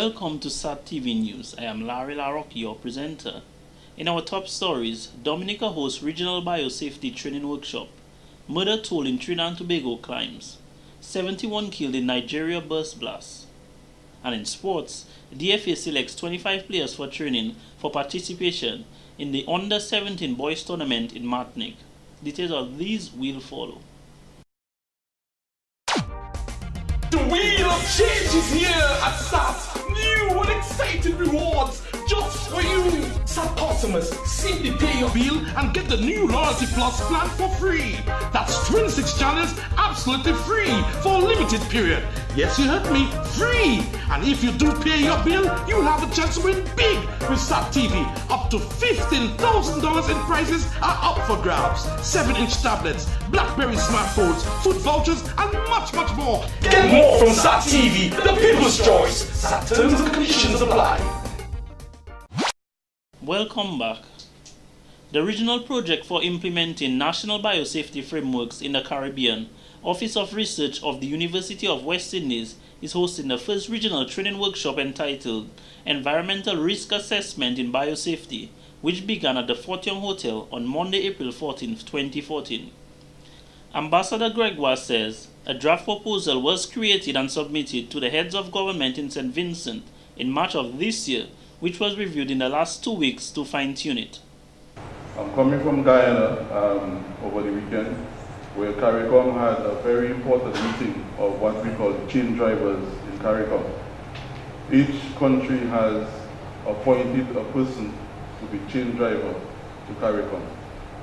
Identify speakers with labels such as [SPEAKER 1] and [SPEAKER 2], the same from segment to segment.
[SPEAKER 1] Welcome to SAT TV News. I am Larry LaRocque, your presenter. In our top stories, Dominica hosts Regional Biosafety Training Workshop. Murder toll in Trinidad and Tobago climbs. 71 killed in Nigeria bus blast. And in sports, DFA selects 25 players for training for participation in the Under-17 Boys Tournament in Martinique. Details of these will follow.
[SPEAKER 2] The wheel of change is here at SAT. New and exciting rewards just for you. SAT customers simply pay your bill and get the new Loyalty Plus plan for free. That's 26 channels absolutely free for a limited period. Yes, you heard me, free. And if you do pay your bill, you'll have a chance to win big with SAT TV. Up to $15,000 in prizes are up for grabs. 7-inch tablets, BlackBerry smartphones, food vouchers, and much, much more. Get more from SAT TV, the people's choice. SAT terms and conditions apply.
[SPEAKER 1] Welcome back. The Regional Project for Implementing National Biosafety Frameworks in the Caribbean, Office of Research of the University of West Indies, is hosting the first regional training workshop entitled Environmental Risk Assessment in Biosafety, which began at the Fortune Hotel on Monday, April 14, 2014. Ambassador Gregoire says a draft proposal was created and submitted to the heads of government in St. Vincent in March of this year, which was reviewed in the last 2 weeks to fine-tune it.
[SPEAKER 3] I'm coming from Guyana over the weekend, where CARICOM had a very important meeting of what we call chain drivers in CARICOM. Each country has appointed a person to be chain driver to CARICOM.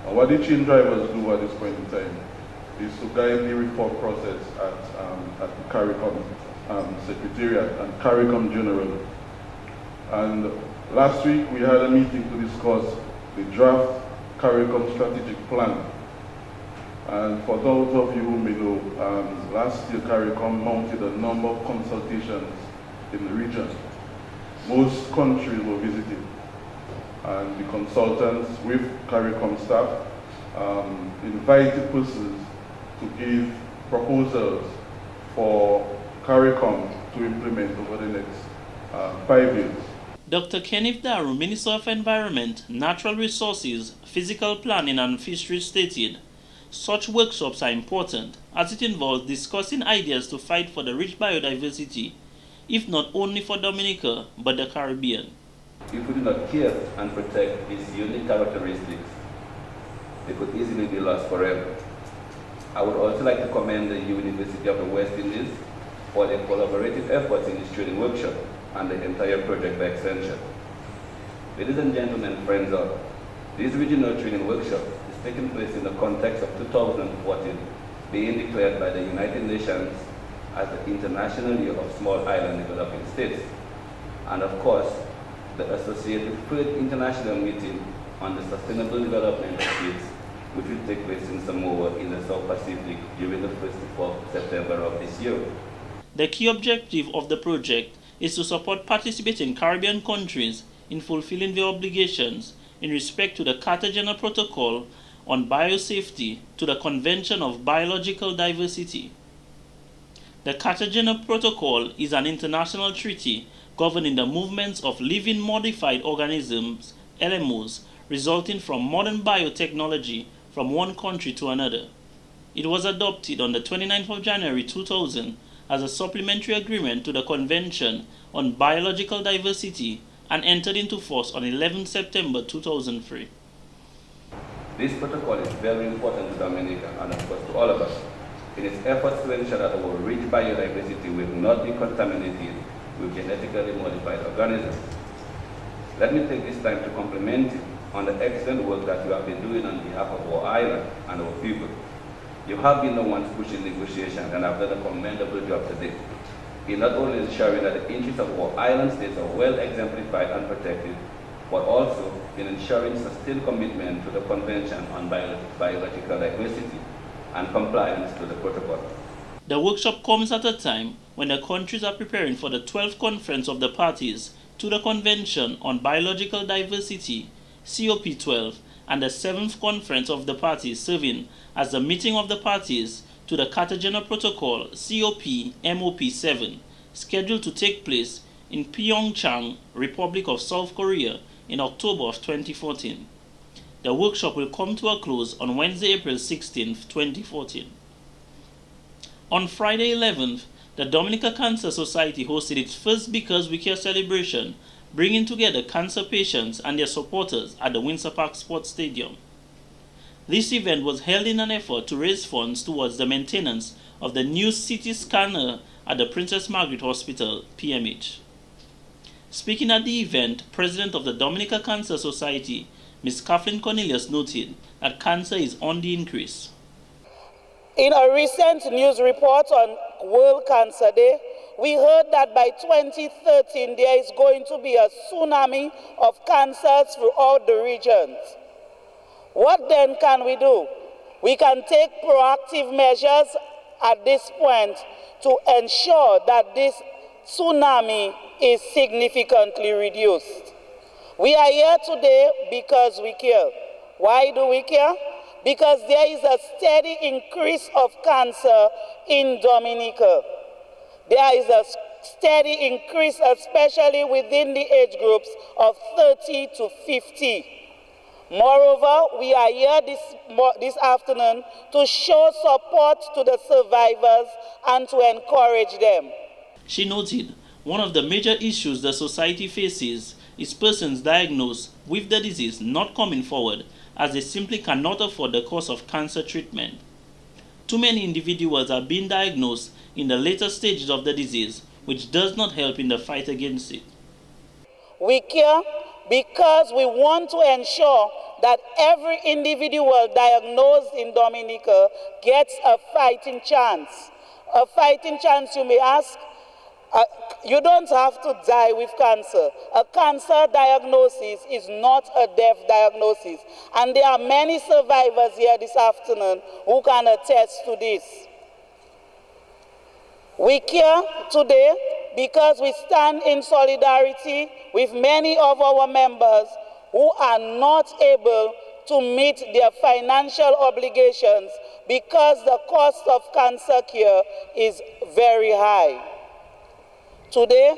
[SPEAKER 3] And what the chain drivers do at this point in time is to guide the reform process at the CARICOM Secretariat and CARICOM General. And last week we had a meeting to discuss the draft CARICOM strategic plan. And for those of you who may know, last year CARICOM mounted a number of consultations in the region. Most countries were visited, and the consultants with CARICOM staff invited persons to give proposals for CARICOM to implement over the next 5 years.
[SPEAKER 1] Dr. Kenneth Daru, Minister of Environment, Natural Resources, Physical Planning and Fisheries stated, such workshops are important as it involves discussing ideas to fight for the rich biodiversity, if not only for Dominica, but the Caribbean.
[SPEAKER 4] If we do not care and protect these unique characteristics, they could easily be lost forever. I would also like to commend the University of the West Indies for their collaborative efforts in this training workshop and the entire project by extension. Ladies and gentlemen, friends all, this regional training workshop is taking place in the context of 2014 being declared by the United Nations as the International Year of Small Island Developing States. And of course, the associated third international meeting on the sustainable development of states, which will take place in Samoa in the South Pacific during the 1st to 4th September of this year.
[SPEAKER 1] The key objective of the project is to support participating Caribbean countries in fulfilling their obligations in respect to the Cartagena Protocol on Biosafety to the Convention of Biological Diversity. The Cartagena Protocol is an international treaty governing the movements of living modified organisms, LMOs, resulting from modern biotechnology from one country to another. It was adopted on the 29th of January 2000 as a supplementary agreement to the Convention on Biological Diversity and entered into force on 11 September 2003.
[SPEAKER 4] This protocol is very important to Dominica and of course to all of us in its efforts to ensure that our rich biodiversity will not be contaminated with genetically modified organisms. Let me take this time to compliment you on the excellent work that you have been doing on behalf of our island and our people. You have been the ones pushing negotiations and have done a commendable job today in not only ensuring that the interests of our island states are well exemplified and protected, but also in ensuring sustained commitment to the Convention on Biological Diversity and compliance to the protocol.
[SPEAKER 1] The workshop comes at a time when the countries are preparing for the 12th Conference of the Parties to the Convention on Biological Diversity, COP12, and the 7th Conference of the Parties serving as the meeting of the parties to the Cartagena Protocol, COP MOP 7, scheduled to take place in Pyeongchang, Republic of South Korea, in October of 2014. The workshop will come to a close on Wednesday, April 16, 2014. On Friday 11th, the Dominica Cancer Society hosted its first Because We Care celebration, bringing together cancer patients and their supporters at the Windsor Park Sports Stadium. This event was held in an effort to raise funds towards the maintenance of the new CT scanner at the Princess Margaret Hospital, PMH. Speaking at the event, President of the Dominica Cancer Society, Ms. Kathleen Cornelius, noted that cancer is on the increase.
[SPEAKER 5] In a recent news report on World Cancer Day, we heard that by 2013 there is going to be a tsunami of cancers throughout the regions. What then can we do? We can take proactive measures at this point to ensure that this tsunami is significantly reduced. We are here today because we care. Why do we care? Because there is a steady increase of cancer in Dominica. There is a steady increase, especially within the age groups of 30 to 50. Moreover, we are here this afternoon to show support to the survivors and to encourage them.
[SPEAKER 1] She noted one of the major issues the society faces is persons diagnosed with the disease not coming forward as they simply cannot afford the cost of cancer treatment. Too many individuals are being diagnosed in the later stages of the disease, which does not help in the fight against it.
[SPEAKER 5] We care because we want to ensure that every individual diagnosed in Dominica gets a fighting chance. A fighting chance, you may ask. You don't have to die with cancer. A cancer diagnosis is not a death diagnosis. And there are many survivors here this afternoon who can attest to this. We care today because we stand in solidarity with many of our members who are not able to meet their financial obligations because the cost of cancer care is very high. Today,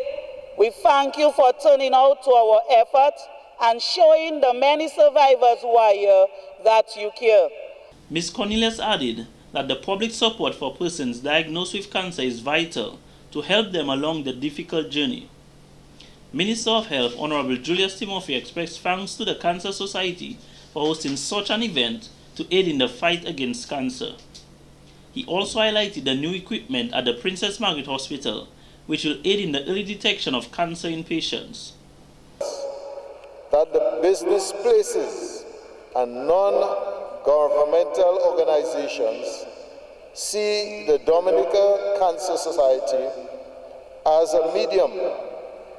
[SPEAKER 5] we thank you for turning out to our effort and showing the many survivors who are here that you care.
[SPEAKER 1] Ms. Cornelius added that the public support for persons diagnosed with cancer is vital to help them along the difficult journey. Minister of Health Honorable Julius Timothy expressed thanks to the Cancer Society for hosting such an event to aid in the fight against cancer. He also highlighted the new equipment at the Princess Margaret Hospital, which will aid in the early detection of cancer in patients.
[SPEAKER 6] That the business places and non-governmental organizations see the Dominica Cancer Society as a medium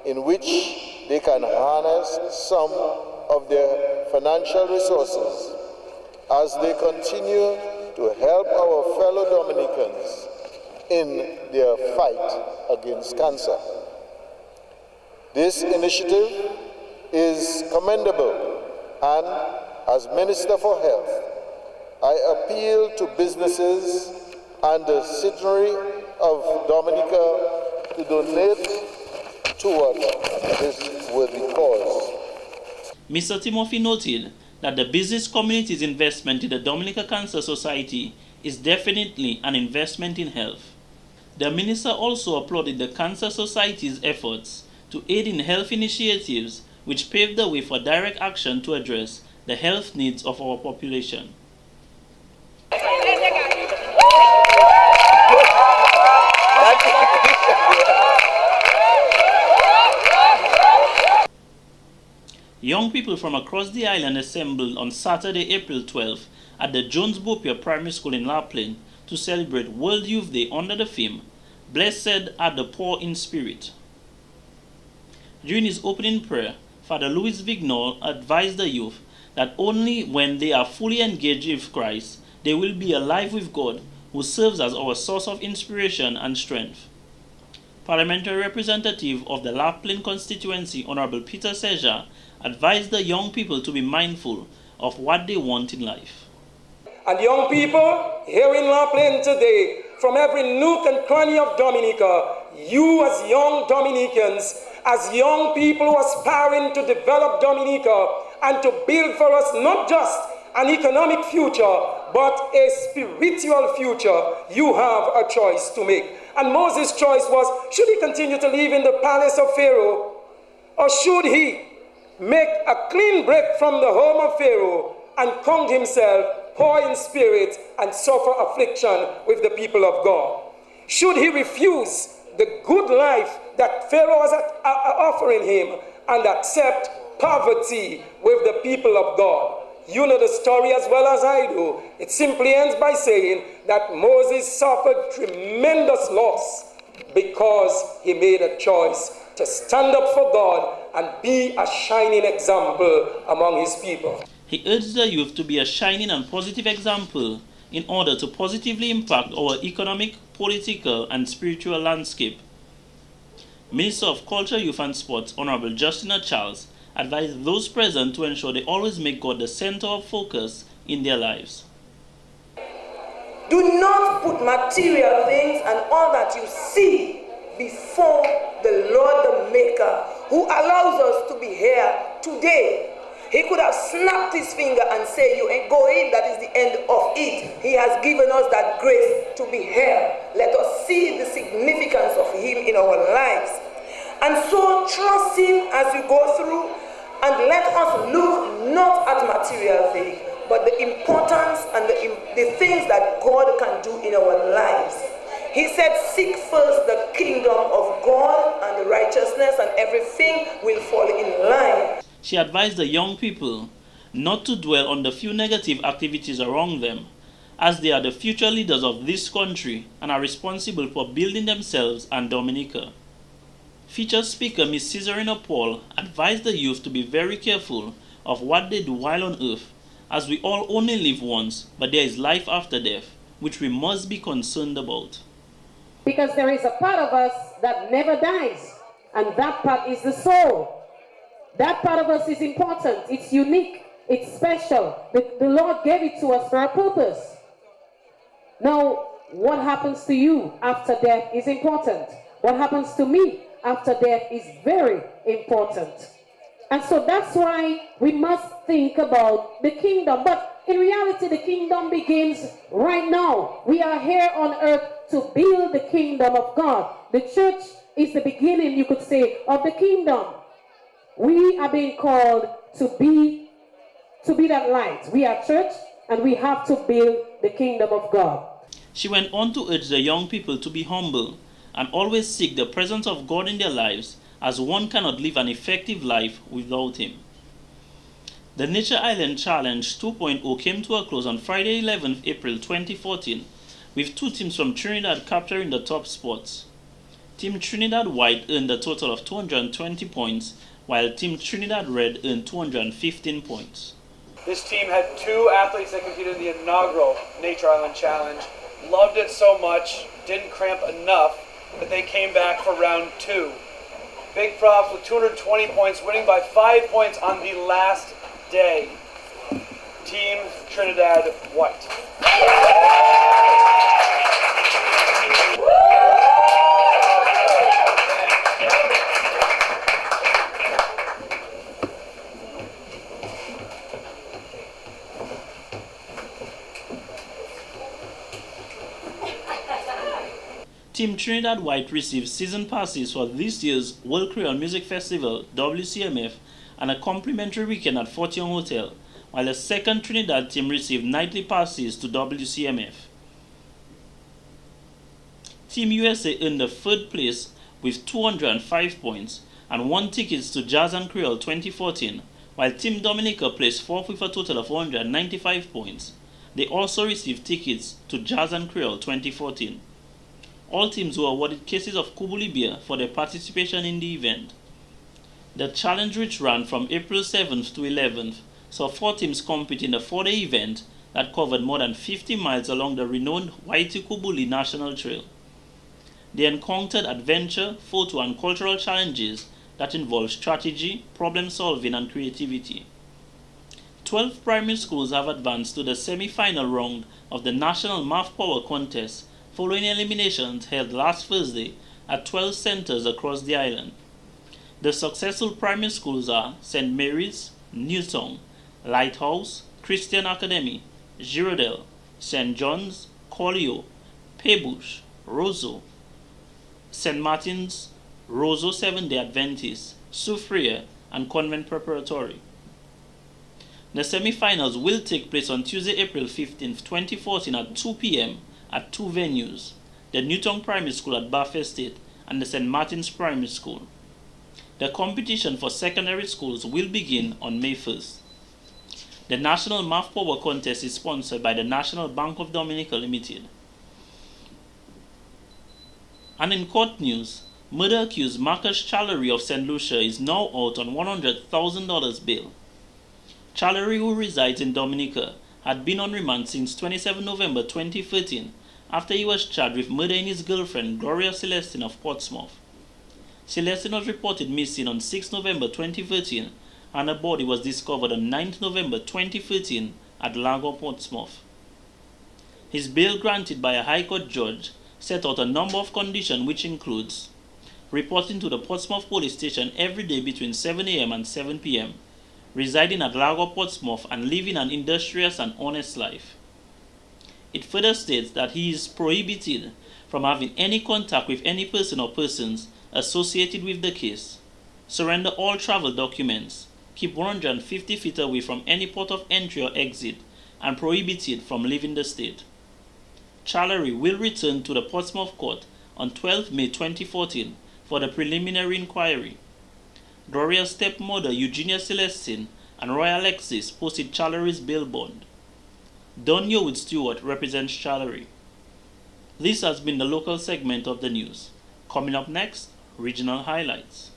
[SPEAKER 6] in which they can harness some of their financial resources as they continue to help our fellow Dominicans in their fight against cancer. This initiative is commendable, and as Minister for Health, I appeal to businesses and the citizenry of Dominica to donate toward this worthy cause.
[SPEAKER 1] Mr. Timothy noted that the business community's investment in the Dominica Cancer Society is definitely an investment in health. The minister also applauded the Cancer Society's efforts to aid in health initiatives which paved the way for direct action to address the health needs of our population. Young people from across the island assembled on Saturday, April 12th at the Jones Bopier Primary School in La Plaine to celebrate World Youth Day under the theme, Blessed are the Poor in Spirit. During his opening prayer, Father Louis Vignol advised the youth that only when they are fully engaged with Christ, they will be alive with God, who serves as our source of inspiration and strength. Parliamentary Representative of the La Plaine constituency, Honorable Peter Seja, advised the young people to be mindful of what they want in life.
[SPEAKER 7] And young people here in La Plaine today, from every nook and cranny of Dominica, you as young Dominicans, as young people aspiring to develop Dominica and to build for us not just an economic future, but a spiritual future, you have a choice to make. And Moses' choice was, should he continue to live in the palace of Pharaoh, or should he make a clean break from the home of Pharaoh and count himself poor in spirit and suffer affliction with the people of God? Should he refuse the good life that Pharaoh was offering him and accept poverty with the people of God? You know the story as well as I do. It simply ends by saying that Moses suffered tremendous loss because he made a choice to stand up for God and be a shining example among his people.
[SPEAKER 1] He urged the youth to be a shining and positive example in order to positively impact our economic, political, and spiritual landscape. Minister of Culture, Youth and Sports, Honorable Justina Charles, advised those present to ensure they always make God the center of focus in their lives.
[SPEAKER 8] Do not put material things and all that you see before the Lord the Maker, who allows us to be here today. He could have snapped his finger and said, you ain't go in, that is the end of it. He has given us that grace to be here. Let us see the significance of him in our lives. And so trust him as you go through, and let us look not at material things, but the importance and the things that God can do in our lives. He said, seek first the kingdom of God and the righteousness, and everything will fall in line.
[SPEAKER 1] She advised the young people not to dwell on the few negative activities around them, as they are the future leaders of this country and are responsible for building themselves and Dominica. Featured speaker Ms. Cesarina Paul advised the youth to be very careful of what they do while on earth, as we all only live once, but there is life after death, which we must be concerned about.
[SPEAKER 9] Because there is a part of us that never dies, and that part is the soul. That part of us is important, it's unique, it's special. The Lord gave it to us for a purpose. Now, what happens to you after death is important. What happens to me after death is very important. And so that's why we must think about the kingdom. But in reality, the kingdom begins right now. We are here on earth to build the kingdom of God. The church is the beginning, you could say, of the kingdom. We are being called to be that light. We are church, and we have to build the kingdom of God.
[SPEAKER 1] She went on to urge the young people to be humble and always seek the presence of God in their lives, as one cannot live an effective life without him. The Nature Island Challenge 2.0 came to a close on Friday 11th April 2014, with two teams from Trinidad capturing the top spots. Team Trinidad White earned a total of 220 points, while Team Trinidad Red earned 215 points.
[SPEAKER 10] This team had two athletes that competed in the inaugural Nature Island Challenge. Loved it so much, didn't cramp enough, that they came back for round two. Big props with 220 points, winning by 5 points on the last day. Team Trinidad White.
[SPEAKER 1] Team Trinidad White received season passes for this year's World Creole Music Festival, WCMF, and a complimentary weekend at Fort Young Hotel, while the second Trinidad team received nightly passes to WCMF. Team USA earned the third place with 205 points and won tickets to Jazz and Creole 2014, while Team Dominica placed fourth with a total of 195 points. They also received tickets to Jazz and Creole 2014. All teams were awarded cases of Kubuli beer for their participation in the event. The challenge, which ran from April 7th to 11th, saw 4 teams compete in a 4-day event that covered more than 50 miles along the renowned Waiti Kubuli National Trail. They encountered adventure, photo, and cultural challenges that involve strategy, problem solving, and creativity. 12 primary schools have advanced to the semi-final round of the National Math Power Contest following eliminations held last Thursday at 12 centers across the island. The successful primary schools are St. Mary's, Newtown, Lighthouse, Christian Academy, Girardel, St. John's, Collio, Pebush, Roseau, St. Martin's, Roseau Seventh-day Adventist, Soufriere, and Convent Preparatory. The semi-finals will take place on Tuesday, April 15, 2014 at 2 p.m. at two venues, the Newtown Primary School at Bath Estate and the St. Martin's Primary School. The competition for secondary schools will begin on May 1st. The National Math Power Contest is sponsored by the National Bank of Dominica Limited. And in court news, murder-accused Marcus Challery of St. Lucia is now out on $100,000 bail. Challery, who resides in Dominica, had been on remand since 27 November 2013 after he was charged with murdering his girlfriend Gloria Celestine of Portsmouth. Celestine was reported missing on 6 November 2013 and her body was discovered on 9 November 2013 at Lago, Portsmouth. His bail granted by a High Court judge set out a number of conditions which includes reporting to the Portsmouth Police Station every day between 7 a.m. and 7 p.m., residing at Lago, Portsmouth and living an industrious and honest life. It further states that he is prohibited from having any contact with any person or persons associated with the case, surrender all travel documents, keep 150 feet away from any port of entry or exit, and prohibited from leaving the state. Challery will return to the Portsmouth Court on 12 May 2014 for the preliminary inquiry. Gloria's stepmother Eugenia Celestine and Roy Alexis posted Challery's bail bond. Don Yewood Stewart represents Challery. This has been the local segment of the news. Coming up next, regional highlights.